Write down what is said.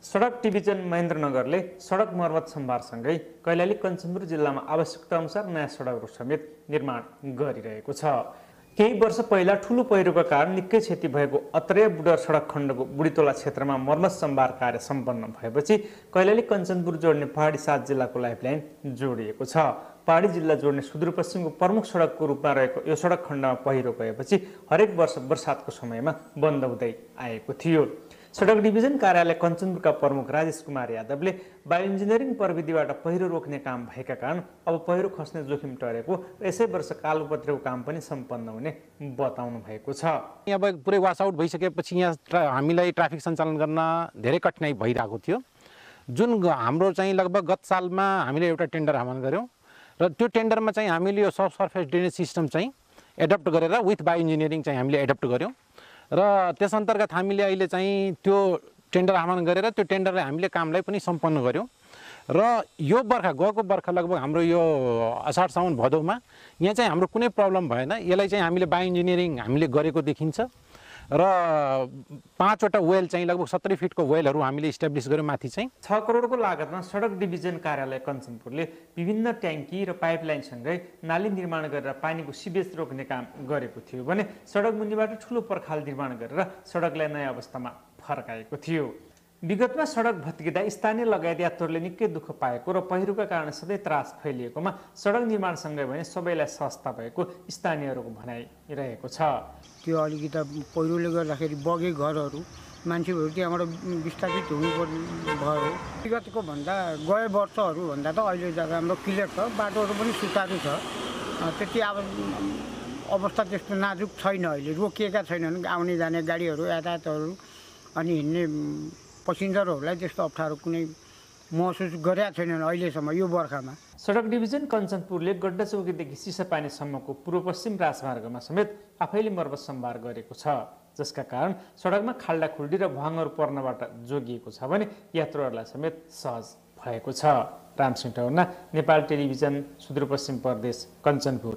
सडक डिभिजन महेन्द्रनगरले सडक मर्मत सम्भारसँगै कैलाली कञ्चनपुर जिल्लामा आवश्यकता अनुसार नयाँ सडकहरू समेत निर्माण गरिरहेको छ। केही वर्ष पहिला ठूलो पहिरोका कारण निकै क्षति भएको अत्रेय बुडर सडक खण्डको बुढीतोला क्षेत्रमा मर्मत सम्भार कार्य सम्पन्न भएपछि कैलाली कञ्चनपुर जोड्ने पहाडी 7 जिल्लाको लाइफलाइन जोडिएको छ। पहाडी जिल्ला जोड्ने सुदूरपश्चिमको प्रमुख सडकको रूपमा रहेको यो सडक खण्डमा पहिरो गएपछि हरेक वर्ष बर्सातको समयमा बन्द हुँदै आएको थियो। सडक डिभिजन कार्यालय कञ्चनपुरका प्रमुख राजेश कुमार यादवले बायो इन्जिनियरिङ प्रविधिबाट पहिरो रोक्ने काम भएका कारण अब पहिरो खस्ने जोखिम टरेको र यसै वर्ष कालोपत्रेको काम पनि सम्पन्न हुने बताउनु भएको छ। अब पुरै वासआउट भइसकेपछि यहाँ हामीलाई ट्राफिक सञ्चालन गर्न धेरै कठिनाइ भइरहेको थियो। जुन हाम्रो चाहिँ लगभग गत सालमा हामीले एउटा टेन्डर आह्वान गऱ्यौँ र त्यो टेन्डरमा चाहिँ हामीले यो सब सर्फेस ड्रेनेज सिस्टम चाहिँ एडप्ट गरेर विथ बायो इन्जिनियरिङ चाहिँ हामीले एडप्ट गऱ्यौँ र त्यस अन्तर्गत हामीले अहिले चाहिँ त्यो टेन्डर आह्वान गरेर त्यो टेन्डरले हामीले कामलाई पनि सम्पन्न गऱ्यौँ र यो गएको बर्खा लगभग हाम्रो यो असार साउन भदौमा यहाँ चाहिँ हाम्रो कुनै प्रब्लम भएन। यसलाई चाहिँ हामीले बायो इन्जिनियरिङ हामीले गरेको देखिन्छ र 5 वटा वेल चाहिँ लगभग 70 फिटको वेलहरू हामीले इस्टाब्लिस गर्यौँ। माथि चाहिँ 6 करोडको लागतमा सडक डिभिजन कार्यालय कञ्चनपुरले विभिन्न ट्याङ्की र पाइपलाइनसँगै नाली निर्माण गरेर पानीको सिवेज रोक्ने काम गरेको थियो भने सडक मुनिबाट ठूलो पर्खाल निर्माण गरेर सडकलाई नयाँ अवस्थामा फर्काएको थियो। विगतमा सडक भत्किँदा स्थानीय लगायत यात्रुहरूले निकै दुःख पाएको र पहिरोका कारण सधैँ त्रास फैलिएकोमा सडक निर्माणसँगै भने सबैलाई सस्ता भएको स्थानीयहरूको भनाइरहेको छ। त्यो अलिकति पहिरोले गर्दाखेरि बगे घरहरू मान्छेहरू त्यहाँबाट विस्थापित हुनुपर्ने भयो। विगतको भन्दा गए वर्षहरू भन्दा त अहिले जग्गा हाम्रो क्लियर छ, बाटोहरू पनि सुचारू छ। त्यति अब अवस्था त्यस्तो नाजुक छैन, अहिले रोकिएका छैनन् आउने जाने गाडीहरू यातायातहरू अनि हिँड्ने पसिन्जरहरूलाई त्यस्तो अप्ठ्यारो कुनै महसुस गरेका छैनन् अहिलेसम्म यो बर्खामा। सडक डिभिजन कञ्चनपुरले गड्डा चौकीदेखि सिसापानीसम्मको पूर्व पश्चिम राजमार्गमा समेत आफैले मर्मत सम्भार गरेको छ, जसका कारण सडकमा खाल्डा खुल्डी र भुवाङहरू पर्नबाट जोगिएको छ भने यात्रुहरूलाई समेत सहज भएको छ। रामसिंह टौना, नेपाल टेलिभिजन, सुदूरपश्चिम प्रदेश, कञ्चनपुर।